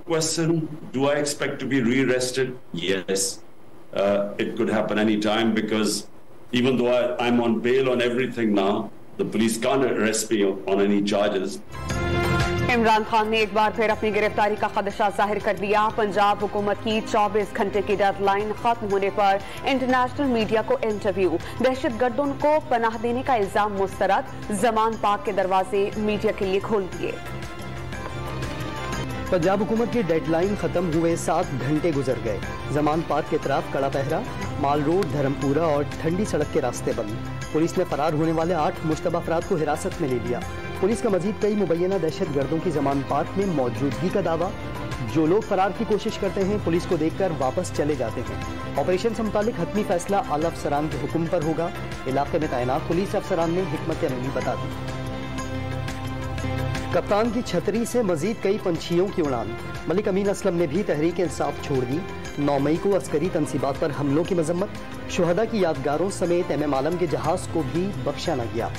question, do I expect to be re-arrested? Yes. It could happen any time because even though I'm on bail on everything now, the police can't arrest me on any charges. Imran Khan ने एक बार फिर अपनी गिरफ्तारी का खदशा जाहिर कर दिया। पंजाब हुकूमत की 24 घंटे की डेडलाइन खत्म होने पर इंटरनेशनल मीडिया को इंटरव्यू, दहशतगर्दों को पनाह देने का इल्जाम मुस्तरद, जमान पाक के दरवाजे मीडिया के लिए खोल दिए। पंजाब हुकूमत की डेडलाइन खत्म हुए 7 घंटे गुजर गए। जमान पार्क के तरफ कड़ा पहरा, माल रोड, धर्मपुरा और ठंडी सड़क के रास्ते बंद। पुलिस ने फरार होने वाले 8 मुश्तबा अफराद को हिरासत में ले लिया। पुलिस का मजीद कई मुबैना दहशत गर्दों की जमान पार्क में मौजूदगी का दावा। जो लोग फरार की कोशिश करते हैं पुलिस को देखकर वापस चले जाते हैं। ऑपरेशन से मुतालिक हतमी फैसला आला अफसरान के हुक्म पर होगा। इलाके में तैनात पुलिस अफसरान ने हिकमत अमली बता दी। कप्तान की छतरी से मजीद कई पंछियों की उड़ान। मलिक अमीन असलम ने भी तहरीक इंसाफ छोड़ दी। 9 मई को अस्करी तंसीबात पर हमलों की मजम्मत, शुहदा की यादगारों समेत एम आलम के जहाज को भी बख्शा न गया।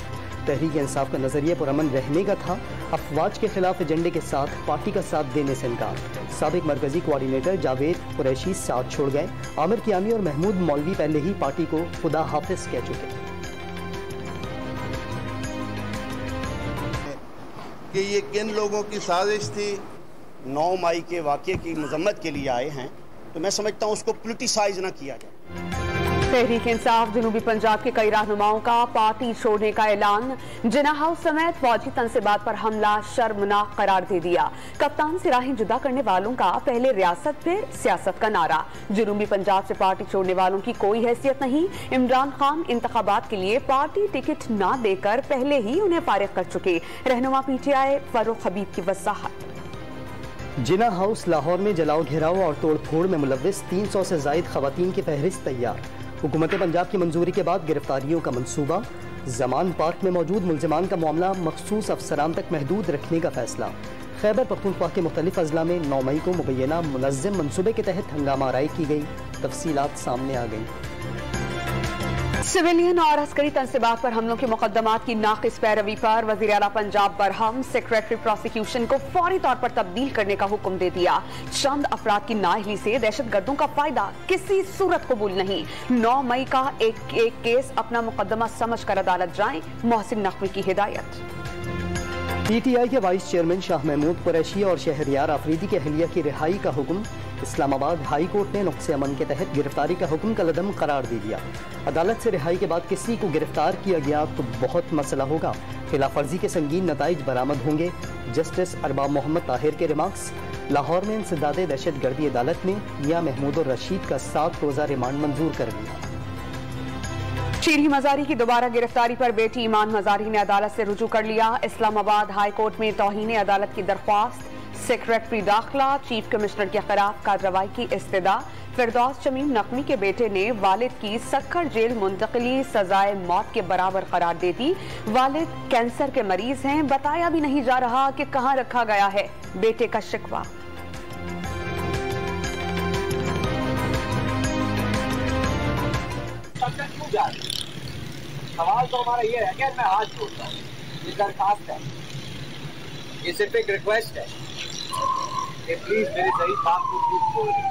तहरीक इंसाफ का नजरिया पुरअमन रहने का था, अफवाज के खिलाफ एजेंडे के साथ पार्टी का साथ देने से इनकार। साबिक मरकजी कोऑर्डिनेटर जावेद कुरैशी साथ छोड़ गए। आमिर कियामी और महमूद मौलवी पहले ही पार्टी को खुदा हाफिज कह चुके। कि ये किन लोगों की साजिश थी, 9 मई के वाक़े की मजम्मत के लिए आए हैं, तो मैं समझता हूँ उसको पोलिटिसाइज ना किया जाए। तहरीक इंसाफ जनूबी पंजाब के कई रहनुमाओं का पार्टी छोड़ने का ऐलान। जिन्ना हाउस समेत फौजी तंसीबात पर हमला शर्मनाक करार दे दिया। कप्तान से राहें जुदा करने वालों का पहले रियासत फिर सियासत का नारा। जनूबी पंजाब से पार्टी छोड़ने वालों की कोई हैसियत नहीं। इमरान खान इंतखाबात के लिए पार्टी टिकट ना देकर पहले ही उन्हें फारिग कर चुके। रहनुमा पीटीआई फरूख हबीब की वजाहत। जिन्ना हाउस लाहौर में जलाओ घेराव और तोड़फोड़ में मुलव्विस 300 से जायद खवातीन की फहरिस्त तैयार। हुकूमत पंजाब की मंजूरी के बाद गिरफ्तारियों का मंसूबा। जमान पार्क में मौजूद मुलजमान का मामला मखसूस अफसरान तक महदूद रखने का फैसला। खैबर पख्तूनख्वा के मुख्तलिफ अजला में 9 मई को मुबैना मुनज़्ज़म मंसूबे के तहत हंगामा आराई की गई। तफसीलात सामने आ गई। सिविलियन और अस्करी तंसीबात पर हमलों के मुकदमात की नाक़िस पैरवी पर वज़ीर आला पंजाब बरहम सेक्रेटरी प्रोसिक्यूशन को फौरी तौर पर तब्दील करने का हुक्म दे दिया। चंद अफराद की नाअहली से दहशत गर्दों का फायदा किसी सूरत कबूल नहीं। 9 मई का एक केस अपना मुकदमा समझ कर अदालत जाएं, मोहसिन नकवी की हिदायत। पीटीआई के वाइस चेयरमैन शाह महमूद कुरैशी और शहरयार आफरीदी की अहलिया की रिहाई का हुक्म। इस्लामाबाद हाई कोर्ट ने नुक्से अमन के तहत गिरफ्तारी का हुक्म कलअदम करार दे दिया। अदालत से रिहाई के बाद किसी को गिरफ्तार किया गया तो बहुत मसला होगा। खिलाफ वर्जी के संगीन नताइज बरामद होंगे। जस्टिस अरबाब मोहम्मद ताहिर के रिमार्क्स। लाहौर में इंसदादे दहशत गर्दी अदालत ने मियां महमूद और रशीद का 7 रोजा रिमांड मंजूर कर लिया। शीरी मजारी की दोबारा गिरफ्तारी पर बेटी ईमान मजारी ने अदालत से रुजू कर लिया। इस्लामाबाद हाई कोर्ट में तौहीन अदालत की दरख्वास्त। सेक्रेटरी दाखिला चीफ कमिश्नर के खिलाफ कार्रवाई की इस्तदा। फिरदौस शमीम नकवी के बेटे ने वालिद की सक्खर जेल मुंतकिली सजाए मौत के बराबर करार दे दी। वालिद कैंसर के मरीज हैं, बताया भी नहीं जा रहा कि कहां रखा गया है, बेटे का शिकवा। सवाल तो हमारा ये है कि मैं हाथ जोड़ता हूँ, ये दरखास्त है, ये सिर्फ एक रिक्वेस्ट है कि प्लीज मेरे शहीद बाप को प्लीज छोड़ दें,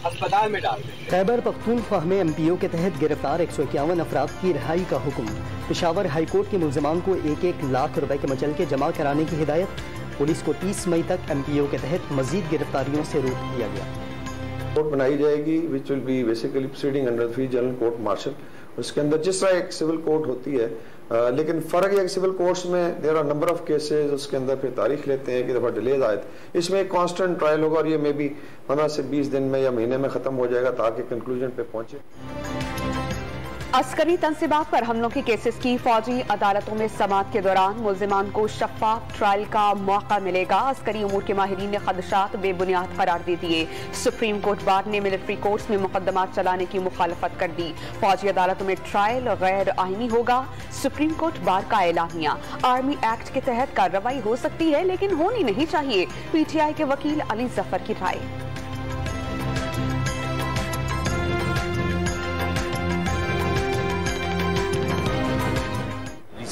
अस्पताल में डाल दें। खैबर पख्तूनख्वा में एमपीओ के तहत गिरफ्तार 151 अफराद की रिहाई का हुक्म। पेशावर हाई कोर्ट के मुलजमान को 1-1 लाख रुपए के मचलके जमा कराने की हिदायत। पुलिस को 30 मई तक एमपीओ के तहत मजीद गिरफ्तारियों से रोक दिया गया। कोर्ट बनाई जाएगी which will be basically proceeding under 3 general court martial. उसके अंदर जिस तरह एक सिविल कोर्ट होती है, लेकिन फ़र्क है कि सिविल कोर्ट्स में there are number of cases, उसके अंदर फिर तारीख लेते हैं, एक दफ़ा डिलेज आए। इसमें एक कांस्टेंट ट्रायल होगा और ये मे बी 15 से 20 दिन में या महीने में ख़त्म हो जाएगा ताकि कंक्लूजन पे पहुंचे। अस्करी तंसीबात पर हमलों की केसेस की फौजी अदालतों में समाअत के दौरान मुल्जिमान को शफ़ाफ ट्रायल का मौका मिलेगा। अस्करी उमूर के माहिरीन ने खदशात बेबुनियाद करार दे दिए। सुप्रीम कोर्ट बार ने मिलिट्री कोर्ट्स में मुकदमात चलाने की मुखालफत कर दी। फौजी अदालतों में ट्रायल गैर आईनी होगा। सुप्रीम कोर्ट बार का एलानिया। आर्मी एक्ट के तहत कार्रवाई हो सकती है लेकिन होनी नहीं चाहिए। पीटीआई के वकील अली जफर की राय।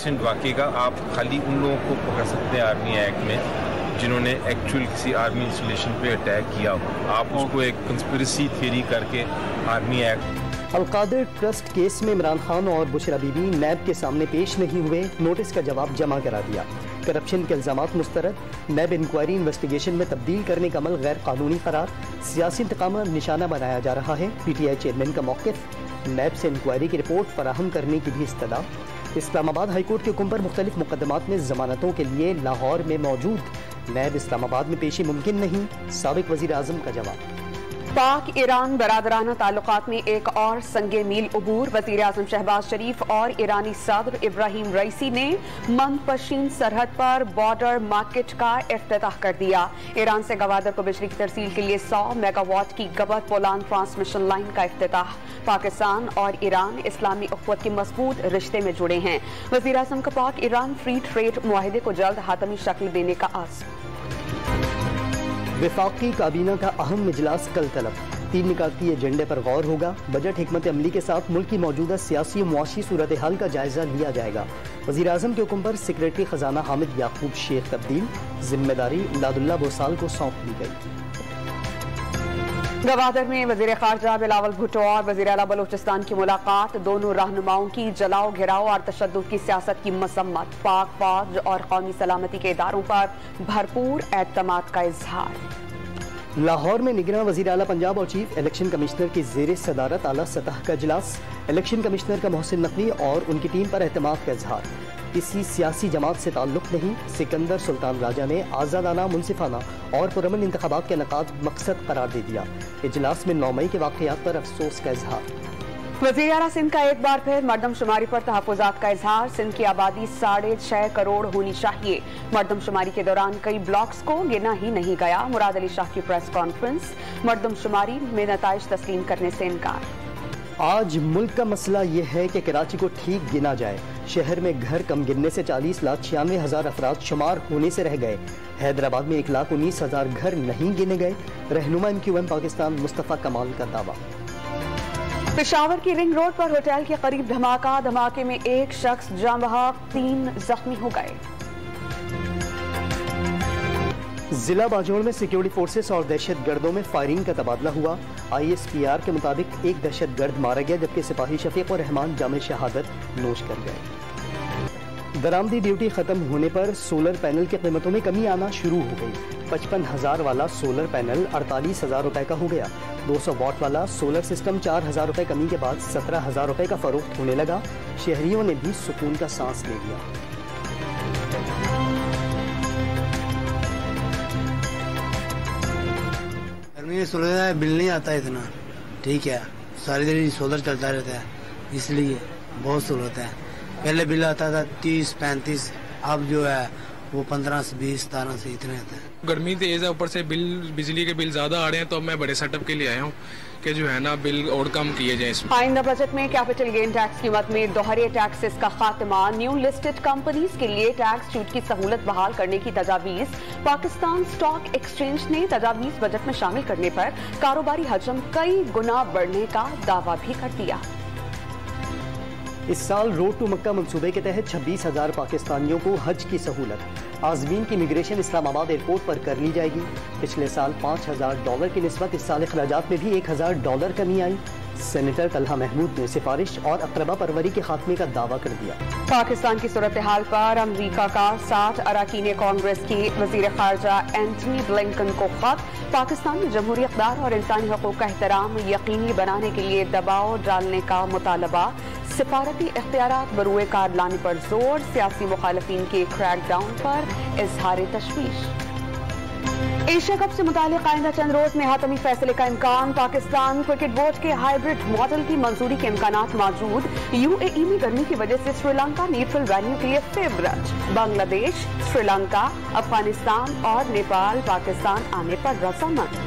वाकई का आप खाली उन लोगों को पकड़ सकते हैं आर्मी एक्ट में جنہوں نے ایکچوئل کسی آرمی انسٹالیشن پہ اٹیک کیا ہو. آپ اس کو ایک کنسپریسی تھیوری کر کے آرمی ایکٹ. القادر ٹرسٹ کیس میں عمران خان اور بشرا بی بی نیب کے سامنے پیش نہیں ہوئے، نوٹس کا جواب جمع کرا دیا. کرپشن کے الزامات مسترد، نیب انکوائری انویسٹیگیشن میں تبدیل کرنے کا عمل غیر قانونی قرار، سیاسی انتقام نشانہ بنایا جا رہا ہے. پی ٹی آئی چیئرمین کا موقف، نیب سے انکوائری کی رپورٹ فراہم کرنے کی بھی استدعا. اسلام آباد ہائی کورٹ کے حکم پر مختلف مقدمات میں ضمانتوں کے لیے لاہور میں موجود نیب اسلام آباد میں پیشی ممکن نہیں، سابق وزیر اعظم کا جواب. پاک ایران برادرانہ تعلقات میں ایک اور سنگ میل عبور. وزیر اعظم شہباز شریف اور ایرانی صدر ابراہیم رئیسی نے منگپشین سرحد پر بارڈر مارکیٹ کا افتتاح کر دیا. ایران سے گوادر کو بجلی کی ترسیل کے لیے 100 میگا واٹ کی گبر پولان ٹرانسمیشن لائن کا افتتاح. پاکستان اور ایران اسلامی اخوت کے مضبوط رشتے میں جڑے ہیں. وزیر اعظم کا پاک ایران فری ٹریڈ معاہدے کو جلد حتمی شکل دینے کا عزم. وفاقی کابینہ کا اہم اجلاس کل طلب. 3 نکاتی ایجنڈے پر غور ہوگا. بجٹ حکمت عملی کے ساتھ ملک کی موجودہ سیاسی و معاشی صورتحال کا جائزہ لیا جائے گا. وزیر اعظم کے حکم پر سیکریٹری خزانہ حامد یعقوب شیخ تبدیل، ذمہ داری امداد اللہ بوسال کو سونپ دی گئی. گوادر میں وزیر خارجہ بلاول بھٹو اور وزیر اعلیٰ بلوچستان کی ملاقات. دونوں رہنماؤں کی جلاؤ گھراؤ اور تشدد کی سیاست کی مذمت. پاک فوج اور قومی سلامتی کے اداروں پر بھرپور اعتماد کا اظہار. لاہور میں نگراں وزیر اعلیٰ پنجاب اور چیف الیکشن کمشنر کی زیر صدارت اعلیٰ سطح کا اجلاس. الیکشن کمشنر کا محسن نقوی اور ان کی ٹیم پر اعتماد کا اظہار. کسی سیاسی جماعت سے تعلق نہیں. سکندر سلطان راجہ نے آزادانہ، منصفانہ اور پرامن انتخابات کا انعقاد مقصد قرار دے دیا. اجلاس میں 9 مئی کے واقعات پر افسوس کا اظہار. وزیر اعلیٰ سندھ کا ایک بار پھر مردم شماری پر تحفظات کا اظہار. سندھ کی آبادی 6.5 کروڑ ہونی چاہیے. مردم شماری کے دوران کئی بلاکس کو گنا ہی نہیں گیا. مراد علی شاہ کی پریس کانفرنس. مردم شماری میں نتائج تسلیم کرنے سے انکار. آج ملک کا مسئلہ یہ ہے کہ کراچی کو ٹھیک گنا جائے. شہر میں گھر کم گرنے سے 40,96,000 افراد شمار ہونے سے رہ گئے. حیدرآباد میں 1,19,000 گھر نہیں گنے گئے. رہنما MQM پاکستان مصطفیٰ کمال کا دعویٰ. پشاور کی رنگ روڈ پر ہوٹل کے قریب دھماکہ. دھماکے میں ایک شخص جاں بحق 3 زخمی ہو گئے. ضلع باجوڑ میں سیکیورٹی فورسز اور دہشت گردوں میں فائرنگ کا تبادلہ ہوا. ISPR کے مطابق ایک دہشت گرد مارا گیا جبکہ سپاہی شفیق اور رحمان جامع شہادت نوش کر گئے. درآمدی ڈیوٹی ختم ہونے پر سولر پینل کی قیمتوں میں کمی آنا شروع ہو گئی. 55,000 والا سولر پینل 48,000 روپے کا ہو گیا. 200 واٹ والا سولر سسٹم 4,000 روپے کمی کے بعد 17,000 روپے کا فروخت ہونے لگا. شہریوں نے بھی سکون کا سانس لے لیا. گرمی میں سولر بل نہیں آتا اتنا، ٹھیک ہے، ساری دیر سولر چلتا رہتا ہے، اس لیے بہت سہولت ہے. پہلے بل آتا تھا 30-35، اب جو ہے وہ 15-20-17 سے اتنے آتا ہے. گرمی تیز ہے، اوپر سے بجلی کے بل زیادہ آ رہے ہیں، تو میں بڑے سیٹ اپ کے لیے آیا ہوں کہ جو ہے نا بل اور کم کیے جائیں. اس میں آئندہ بجٹ میں کیپٹل گین ٹیکس قیمت میں دوہرے ٹیکسز کا خاتمہ. نیو لسٹڈ کمپنیز کے لیے ٹیکس چھوٹ کی سہولت بحال کرنے کی تجاویز. پاکستان اسٹاک ایکسچینج نے تجاویز بجٹ میں شامل کرنے پر کاروباری حجم کئی گنا بڑھنے کا دعویٰ بھی کر دیا. اس سال روڈ ٹو مکہ منصوبے کے تحت 26,000 پاکستانیوں کو حج کی سہولت. عازمین کی امیگریشن اسلام آباد ایئرپورٹ پر کر لی جائے گی. پچھلے سال $5,000 کی نسبت اس سال اخراجات میں بھی $1,000 کمی آئی. سینیٹر طلحہ محمود نے سفارش اور اقربا پروری کے خاتمے کا دعویٰ کر دیا. پاکستان کی صورتحال پر امریکہ کا 60 اراکین کانگریس کی وزیر خارجہ اینٹنی بلنکن کو خط. پاکستان میں جمہوری اقدار اور انسانی حقوق کا احترام یقینی بنانے کے لیے دباؤ ڈالنے کا مطالبہ. سفارتی اختیارات بروئے کار لانے پر زور. سیاسی مخالفین کے کریک ڈاؤن پر اظہار تشویش. ایشیا کپ سے متعلق آئندہ چند روز میں حتمی فیصلے کا امکان. پاکستان کرکٹ بورڈ کے ہائیبرڈ ماڈل کی منظوری کے امکانات موجود. UAE میں گرمی کی وجہ سے سری لنکا نیوٹرل وینیو کے لیے فیورٹ. بنگلہ دیش، سری لنکا، افغانستان اور نیپال پاکستان آنے پر رضامند.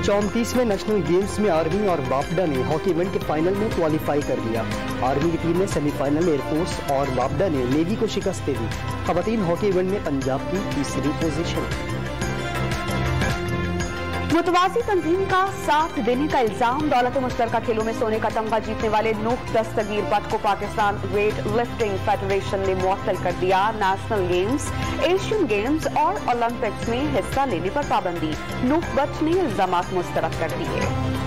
34ویں نیشنل گیمز میں آرمی اور وابڈا نے ہاکی ایونٹ کے فائنل میں کوالیفائی کر لیا. آرمی کی ٹیم نے سیمی فائنل میں ایئر فورس اور وابڈا نے نیوی کو شکست دے دی. خواتین ہاکی ایونٹ میں پنجاب کی تیسری پوزیشن. मुतवाज़ी तंजीम का साथ देने का इल्जाम। दौलत मुश्तरका खेलों में सोने का तमगा जीतने वाले नूह दस्तगीर बट को पाकिस्तान वेट लिफ्टिंग फेडरेशन ने मुअत्तल कर दिया। नेशनल गेम्स, एशियन गेम्स और ओलंपिक्स में हिस्सा लेने पर पाबंदी। नूह बट ने इल्जामात मुस्तरद कर दिए।